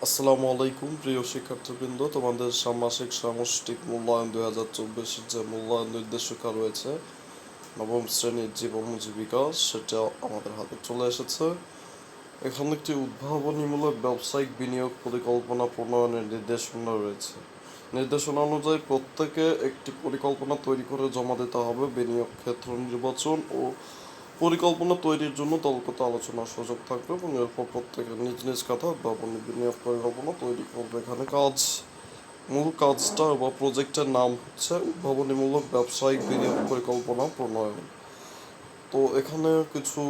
আসসালামু আলাইকুম প্রিয় শিক্ষার্থীবৃন্দ, তোমাদের ষান্মাসিক সামষ্টিক মূল্যায়ন 2024-এর যে মূল্যায়ন নির্দেশিকা রয়েছে নবম শ্রেণীর জীবন জীবিকা, সেটা আমাদের হাতে চলে এসেছে। এখানে একটি উদ্ভাবনীমূলক ব্যবসায়িক বিনিয়োগ পরিকল্পনা প্রণয়নের নির্দেশনা রয়েছে। নির্দেশনা অনুযায়ী প্রত্যেকে একটি পরিকল্পনা তৈরি করে জমা দিতে হবে। বিনিয়োগ ক্ষেত্র নির্বাচন ও পরিকল্পনা তৈরির জন্য দলগত আলোচনার সুযোগ থাকবে এবং এরপর প্রত্যেকের নিজ নিজ খাতা উদ্ভাবনী বিনিয়োগ পরিকল্পনা তৈরি করবে। এখানে মূল কাজটা বা প্রজেক্টের নাম হচ্ছে উদ্ভাবনীমূলক ব্যবসায়িক বিনিয়োগ পরিকল্পনা প্রণয়ন। তো এখানে কিছু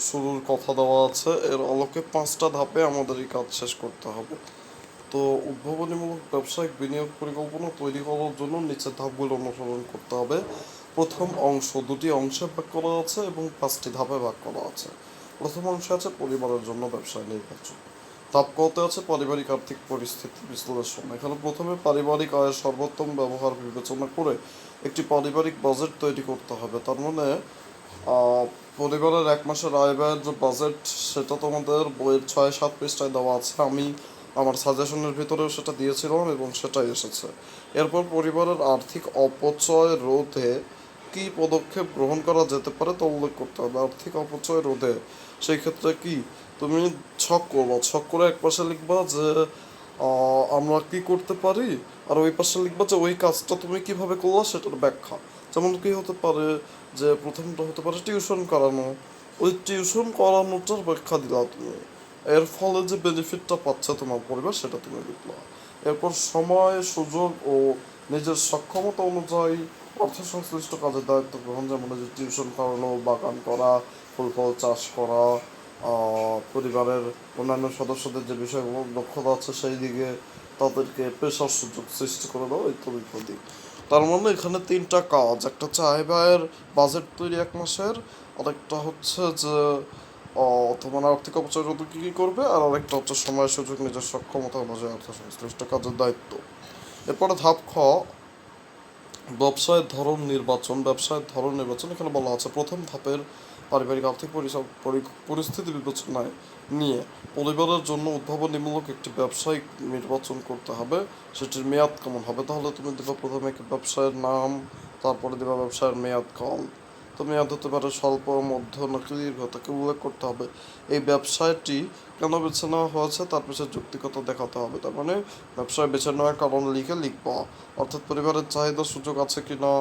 শুরুর কথা দেওয়া আছে, এর আলোকে 5টা ধাপে আমাদের এই কাজ শেষ করতে হবে। তো উদ্ভাবনীমূলক ব্যবসায়িক বিনিয়োগ পরিকল্পনা তৈরি করার জন্য নিচের ধাপগুলো অনুসরণ করতে হবে। প্রথম অংশ 2টি অংশে ভাগ করা আছে এবং 5টি ধাপে ভাগ করা আছে। প্রথম অংশে আছে পরিবারের জন্য ব্যবসায় নির্বাচন। ধাপ কতে আছে পারিবারিক আর্থিক পরিস্থিতি বিশ্লেষণ। এখানে প্রথমে পারিবারিক আয়ের সর্বোত্তম ব্যবহার বিবেচনা করে একটি পারিবারিক বাজেট তৈরি করতে হবে। তার মানে পরিবারের 1 মাসের আয় ব্যয়ের যে বাজেট, সেটা তোমাদের বইয়ের 6-7 পৃষ্ঠায় দেওয়া আছে। আমি আমার সাজেশনের ভিতরেও সেটা দিয়েছিলাম এবং সেটাই এসেছে। এরপর পরিবারের আর্থিক অপচয় রোধে কী পদক্ষেপ গ্রহণ করা যেতে পারে তা উল্লেখ করতে হবে। আর্থিক অপচয় রোধে সেই ক্ষেত্রে কি তুমি ছক করবা, ছক করে এক পাশে লিখবা যে আমরা কি করতে পারি, আর ওই পাশে লিখবা যে ওই কাজটা তুমি কিভাবে করলা সেটার ব্যাখ্যা। যেমন কি হতে পারে যে প্রথমটা হতে পারে টিউশন করানো, ওই টিউশন করানোটার ব্যাখ্যা দিলা তুমি, এর ফলে যে বেনিফিটটা পাচ্ছে তোমার পরিবার সেটা তুমি লিখলা। এরপর সময় সুযোগ ও নিজের সক্ষমতা অনুযায়ী অর্থ সংশ্লিষ্ট কাজের দায়িত্ব গ্রহণ, যেমন যে টিউশন করানো, বাগান করা, ফুল ফল চাষ করা, পরিবারের অন্যান্য সদস্যদের যে বিষয়গুলো দক্ষতা আছে সেই দিকে তাদেরকে পেশার সুযোগ সৃষ্টি করে দাও ইত্যাদি ইত্যাদি। তার মানে এখানে 3টা কাজ, একটা হচ্ছে আয় ব্যয়ের বাজেট তৈরি 1 মাসের, আরেকটা হচ্ছে যে তোমার আর্থিক অপচয় রোধে কী কী করবে, আর আরেকটা হচ্ছে সময় সুযোগ নিজের সক্ষমতা অনুযায়ী অর্থ সংশ্লিষ্ট কাজের দায়িত্ব। এরপরে ধাপ খ ব্যবসায়ের ধরন নির্বাচন। এখানে বলা আছে প্রথম ধাপের পারিবারিক আর্থিক পরিস্থিতি বিবেচনায় নিয়ে পরিবারের জন্য উদ্ভাবনীমূলক একটি ব্যবসায়িক নির্বাচন করতে হবে। সেটির মেয়াদ কেমন হবে, তাহলে তুমি দেবে প্রথমে একটি ব্যবসায়ের নাম, তারপরে দেবে ব্যবসায়ের মেয়াদকাল। তো মেয়াদ হতে পারে স্বল্প, মধ্য নাকি দীর্ঘ, তাকে উল্লেখ করতে হবে। এই ব্যবসায়টি কেন বেছে নেওয়া হয়েছে তার পিছনে যৌক্তিকতা দেখাতে হবে। তার মানে ব্যবসায় বেছে নেওয়ার কারণ লিখবা, অর্থাৎ পরিবারের চাহিদা সুযোগ আছে কি না,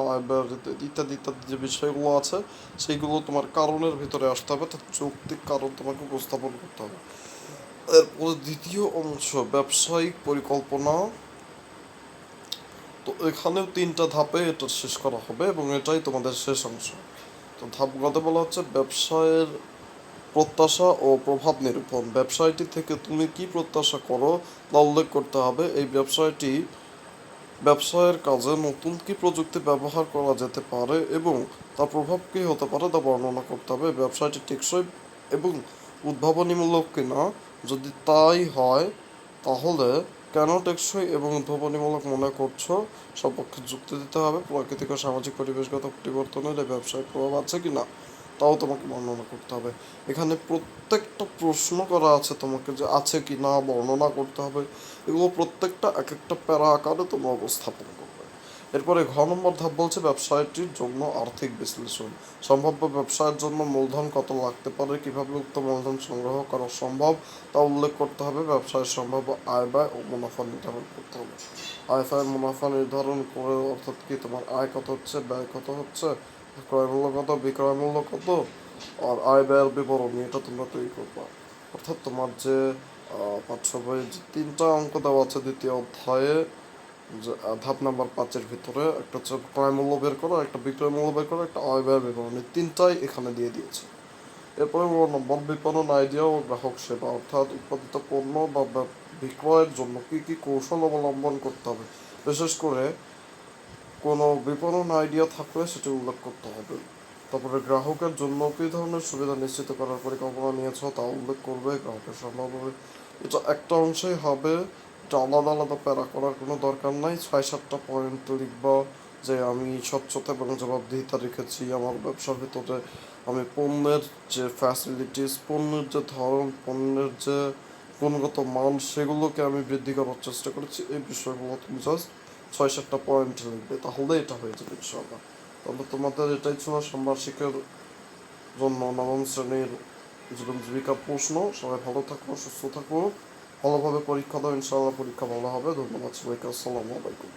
ইত্যাদি ইত্যাদি যে বিষয়গুলো আছে সেইগুলো তোমার কারণের ভিতরে আসতে হবে, তার যৌক্তিক কারণ তোমাকে উপস্থাপন করতে হবে। এরপরে দ্বিতীয় অংশ ব্যবসায়িক পরিকল্পনা। তো এখানেও 3টা ধাপে এটা শেষ করা হবে এবং এটাই তোমাদের শেষ অংশ। তো ধাপগুলোতে বলা হচ্ছে ব্যবসায়ের প্রত্যাশা ও প্রভাব নিরূপণ। ব্যবসায়টি থেকে তুমি কি প্রত্যাশা করো তা উল্লেখ করতে হবে। এই ব্যবসায়ের কাজে নতুন কি প্রযুক্তি ব্যবহার করা যেতে পারে এবং তার প্রভাব কী হতে পারে তা বর্ণনা করতে হবে। ব্যবসায়টি টেকসই এবং উদ্ভাবনীমূলক কিনা, যদি তাই হয় তাহলে কেন টেকসই এবং উদ্ভাবনীমূলক মনে করছো, সপক্ষে যুক্তি দিতে হবে। প্রাকৃতিক ও সামাজিক পরিবেশগত পরিবর্তনের এই ব্যবসায় প্রভাব আছে কি না তাও তোমাকে বর্ণনা করতে হবে। এখানে প্রত্যেকটা প্রশ্ন করা আছে তোমাকে, যে আছে কি না বর্ণনা করতে হবে। এগুলো প্রত্যেকটা এক একটা প্যারা আকারে তোমরা উপস্থাপন করবে। এরপরে নম্বর ধাপ বলছে ব্যবসায়টির জন্য আর্থিক বিশ্লেষণ। সম্ভাব্য ব্যবসায়ের জন্য মূলধন কত লাগতে পারে, কিভাবে উক্ত মূলধন সংগ্রহ করা সম্ভব তা উল্লেখ করতে হবে। ব্যবসায়ের সম্ভাব্য আয় ব্যয় ও মুনাফা নির্ধারণ করতে হবে। আয় ব্যয় মুনাফা নির্ধারণ করে, অর্থাৎ কি তোমার আয় কত হচ্ছে, ব্যয় কত হচ্ছে, ক্রয় মূল্য কত, বিক্রয় মূল্য কত, আর আয় ব্যয়ের বিবরণী এটা তোমরা তৈরি করবা। অর্থাৎ তোমার যে পাঠ্য বইয়ে যে 3টা অঙ্ক দেওয়া আছে দ্বিতীয় অধ্যায়ে, যে ধাপ নাম্বার 5-এর ভিতরে একটা হচ্ছে ক্রয় মূল্য বের করা, একটা বিক্রয় মূল্য বের করা, একটা আয় ব্যয় বিবরণী, 3টাই এখানে দিয়ে দিয়েছে। এরপরে নম্বর বিপণন আইডিয়া ও গ্রাহক সেবা, অর্থাৎ উৎপাদিত পণ্য বা বিক্রয়ের জন্য কী কী কৌশল অবলম্বন করতে হবে, বিশেষ করে কোনো বিপণন আইডিয়া থাকলে সেটি উল্লেখ করতে হবে। তারপরে গ্রাহকের জন্য কী ধরনের সুবিধা নিশ্চিত করার পরিকল্পনা নিয়েছ তা উল্লেখ করবে। গ্রাহকের সম্ভাবনা এটা একটা অংশই হবে, এটা আলাদা আলাদা প্যারা করার কোনো দরকার নাই। 6-7টা পয়েন্ট লিখবা যে আমি স্বচ্ছতা এবং জবাবদিহিতা রেখেছি আমার ব্যবসার ভিতরে। আমি পণ্যের যে ফ্যাসিলিটিস, পণ্যের যে ধরন, পণ্যের যে গুণগত মান সেগুলোকে আমি বৃদ্ধি করার চেষ্টা করেছি। এই বিষয়গুলো তুমি জাস্ট 6-7টা পয়েন্ট লিখবে, তাহলে এটা হয়ে যাবে ইনশাআল্লাহ। তাহলে তোমাদের এটাই ছিল ষান্মাসিকের জন্য নবম শ্রেণীর জীবন জীবিকা প্রশ্ন। সবাই ভালো থাকো, সুস্থ থাকো, ভালোভাবে পরীক্ষা দাও, ইনশাআল্লাহ পরীক্ষা ভালো হবে। ধন্যবাদ সবাইকে, আসসালামু আলাইকুম।